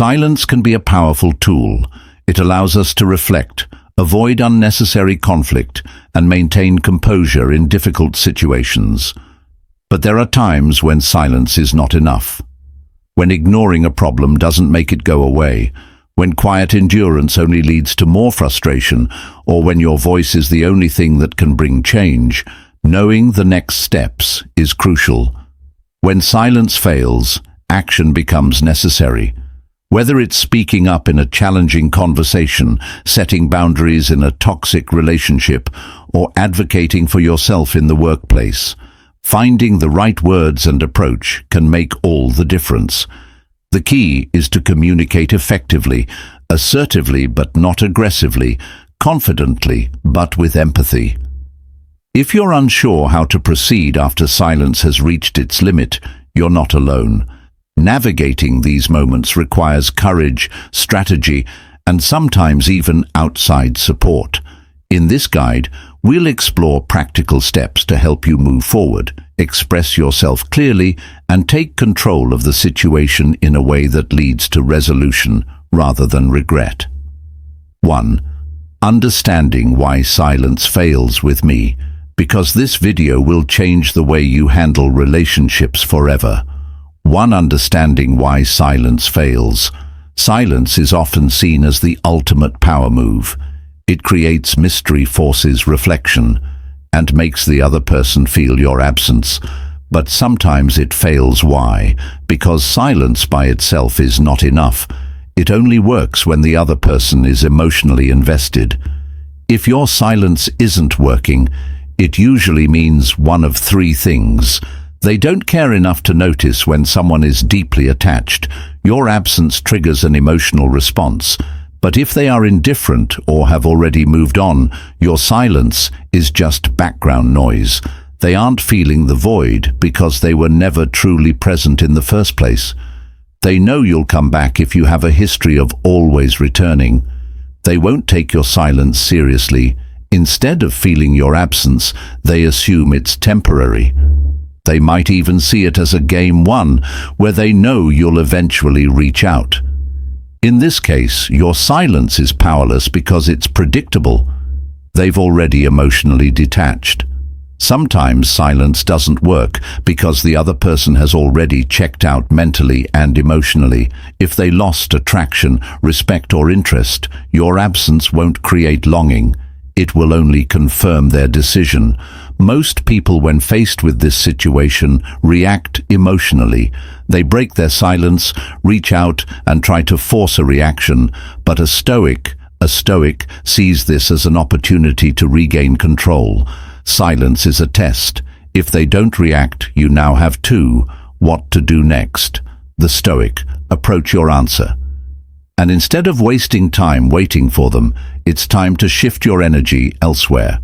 Silence can be a powerful tool. It allows us to reflect, avoid unnecessary conflict, and maintain composure in difficult situations. But there are times when silence is not enough. When ignoring a problem doesn't make it go away, when quiet endurance only leads to more frustration, or when your voice is the only thing that can bring change, knowing the next steps is crucial. When silence fails, action becomes necessary. Whether it's speaking up in a challenging conversation, setting boundaries in a toxic relationship, or advocating for yourself in the workplace, finding the right words and approach can make all the difference. The key is to communicate effectively, assertively but not aggressively, confidently but with empathy. If you're unsure how to proceed after silence has reached its limit, you're not alone. Navigating these moments requires courage, strategy, and sometimes even outside support. In this guide, we'll explore practical steps to help you move forward, express yourself clearly, and take control of the situation in a way that leads to resolution rather than regret. 1. Understanding why silence fails with me, because this video will change the way you handle relationships forever. 1. Understanding why silence fails. Silence is often seen as the ultimate power move. It creates mystery, forces reflection, and makes the other person feel your absence. But sometimes it fails. Why? Because silence by itself is not enough. It only works when the other person is emotionally invested. If your silence isn't working, it usually means one of three things. They don't care enough to notice when someone is deeply attached. Your absence triggers an emotional response. But if they are indifferent or have already moved on, your silence is just background noise. They aren't feeling the void because they were never truly present in the first place. They know you'll come back if you have a history of always returning. They won't take your silence seriously. Instead of feeling your absence, they assume it's temporary. They might even see it as a game won, where they know you'll eventually reach out. In this case, your silence is powerless because it's predictable. They've already emotionally detached. Sometimes silence doesn't work because the other person has already checked out mentally and emotionally. If they lost attraction, respect, or interest, your absence won't create longing. It will only confirm their decision. Most people, when faced with this situation, react emotionally. They break their silence, reach out, and try to force a reaction. But a stoic sees this as an opportunity to regain control. Silence is a test. If they don't react, you now have two. What to do next? The stoic: approach your answer. And instead of wasting time waiting for them, it's time to shift your energy elsewhere.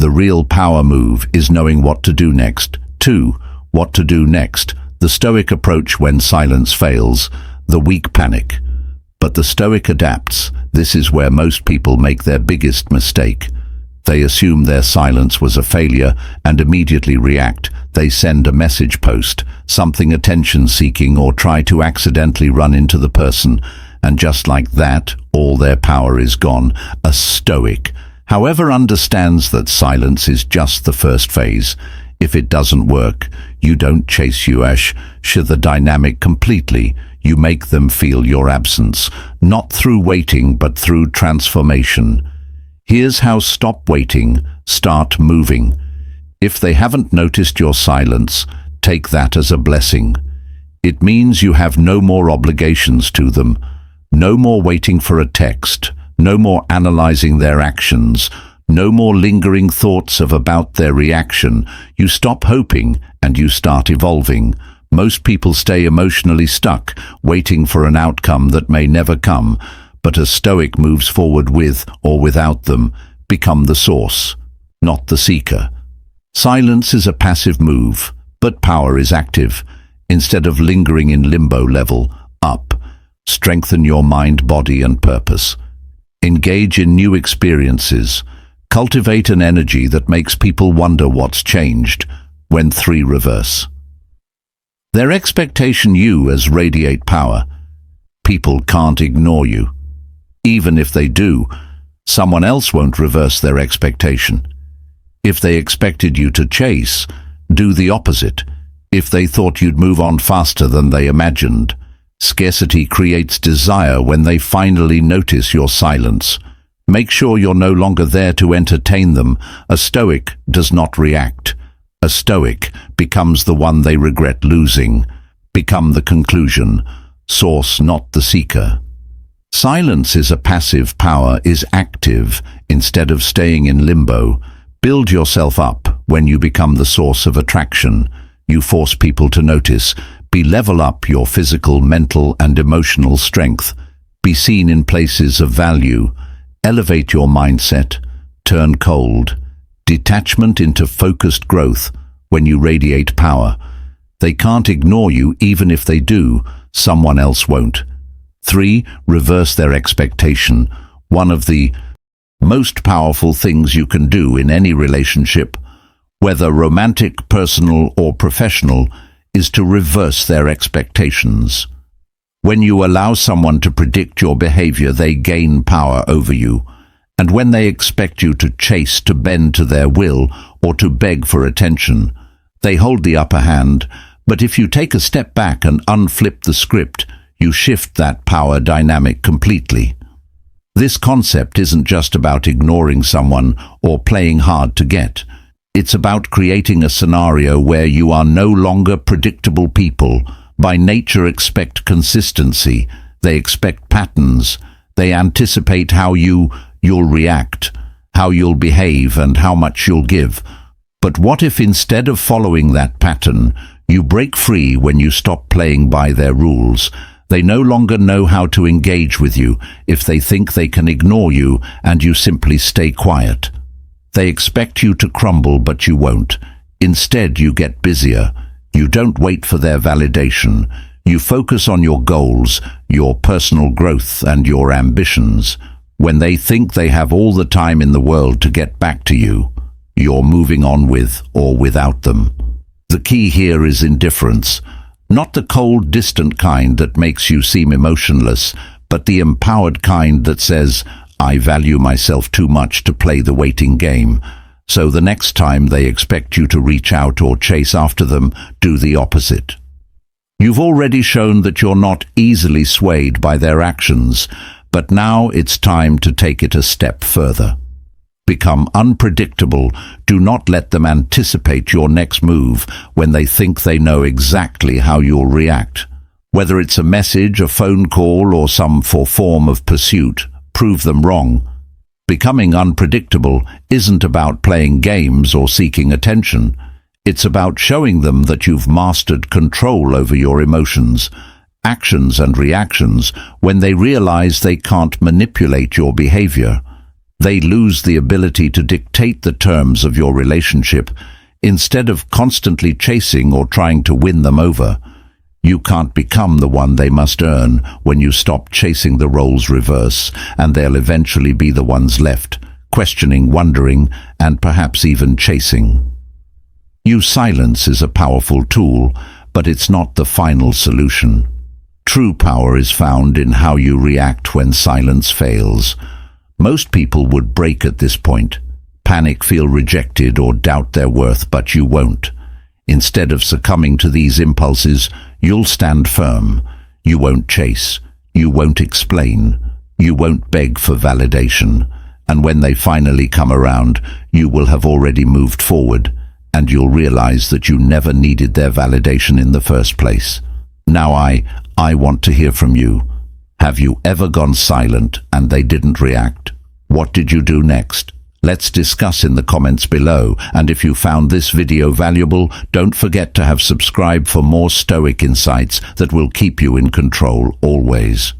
The real power move is knowing what to do next. 2. What to do next. The Stoic approach when silence fails. The weak panic. But the Stoic adapts. This is where most people make their biggest mistake. They assume their silence was a failure and immediately react. They send a message post, something attention-seeking, or try to accidentally run into the person. And just like that, all their power is gone. A Stoic, however, understands that silence is just the first phase. If it doesn't work, you don't chase the dynamic completely. You make them feel your absence, not through waiting but through transformation. Here's how: stop waiting, start moving. If they haven't noticed your silence, take that as a blessing. It means you have no more obligations to them. No more waiting for a text, no more analyzing their actions, no more lingering thoughts about their reaction. You stop hoping and you start evolving. Most people stay emotionally stuck, waiting for an outcome that may never come, but a Stoic moves forward with or without them. Become the source, not the seeker. Silence is a passive move, but power is active. Instead of lingering in limbo, level up. Strengthen your mind, body, and purpose. Engage in new experiences. Cultivate an energy that makes people wonder what's changed. When 3. Reverse. Their expectation you as radiate power. People can't ignore you. Even if they do, someone else won't reverse their expectation. If they expected you to chase, do the opposite. If they thought you'd move on faster than they imagined, scarcity creates desire when they finally notice your silence. Make sure you're no longer there to entertain them. A Stoic does not react. A Stoic becomes the one they regret losing. Become the conclusion. Source, not the seeker. Silence is a passive, power is active. Instead of staying in limbo, build yourself up. When you become the source of attraction, you force people to notice. Level up your physical, mental, and emotional strength. Be seen in places of value. Elevate your mindset. Turn cold. Detachment into focused growth. When you radiate power, they can't ignore you. Even if they do, someone else won't. 3. Reverse their expectation. One of the most powerful things you can do in any relationship, whether romantic, personal, or professional, is to reverse their expectations. When you allow someone to predict your behavior, they gain power over you. And when they expect you to chase, to bend to their will, or to beg for attention, they hold the upper hand. But if you take a step back and unflip the script, you shift that power dynamic completely. This concept isn't just about ignoring someone or playing hard to get. It's about creating a scenario where you are no longer predictable. People, by nature, expect consistency. They expect patterns. They anticipate how you'll react, how you'll behave, and how much you'll give. But what if instead of following that pattern, you break free? When you stop playing by their rules, they no longer know how to engage with you. If they think they can ignore you and you simply stay quiet, they expect you to crumble, but you won't. Instead, you get busier. You don't wait for their validation. You focus on your goals, your personal growth, and your ambitions. When they think they have all the time in the world to get back to you, you're moving on with or without them. The key here is indifference. Not the cold, distant kind that makes you seem emotionless, but the empowered kind that says, I value myself too much to play the waiting game. So the next time they expect you to reach out or chase after them, do the opposite. You've already shown that you're not easily swayed by their actions, but now it's time to take it a step further. Become unpredictable. Do not let them anticipate your next move when they think they know exactly how you'll react. Whether it's a message, a phone call, or some form of pursuit, prove them wrong. Becoming unpredictable isn't about playing games or seeking attention. It's about showing them that you've mastered control over your emotions, actions, and reactions. When they realize they can't manipulate your behavior, they lose the ability to dictate the terms of your relationship. Instead of constantly chasing or trying to win them over, you can't become the one they must earn. When you stop chasing, the roles reverse, and they'll eventually be the ones left, questioning, wondering, and perhaps even chasing. Silence is a powerful tool, but it's not the final solution. True power is found in how you react when silence fails. Most people would break at this point, panic, feel rejected, or doubt their worth, but you won't. Instead of succumbing to these impulses, you'll stand firm. You won't chase. You won't explain. You won't beg for validation. And when they finally come around, you will have already moved forward, and you'll realize that you never needed their validation in the first place. Now I want to hear from you. Have you ever gone silent and they didn't react? What did you do next? Let's discuss in the comments below. And if you found this video valuable, don't forget to subscribe for more Stoic insights that will keep you in control always.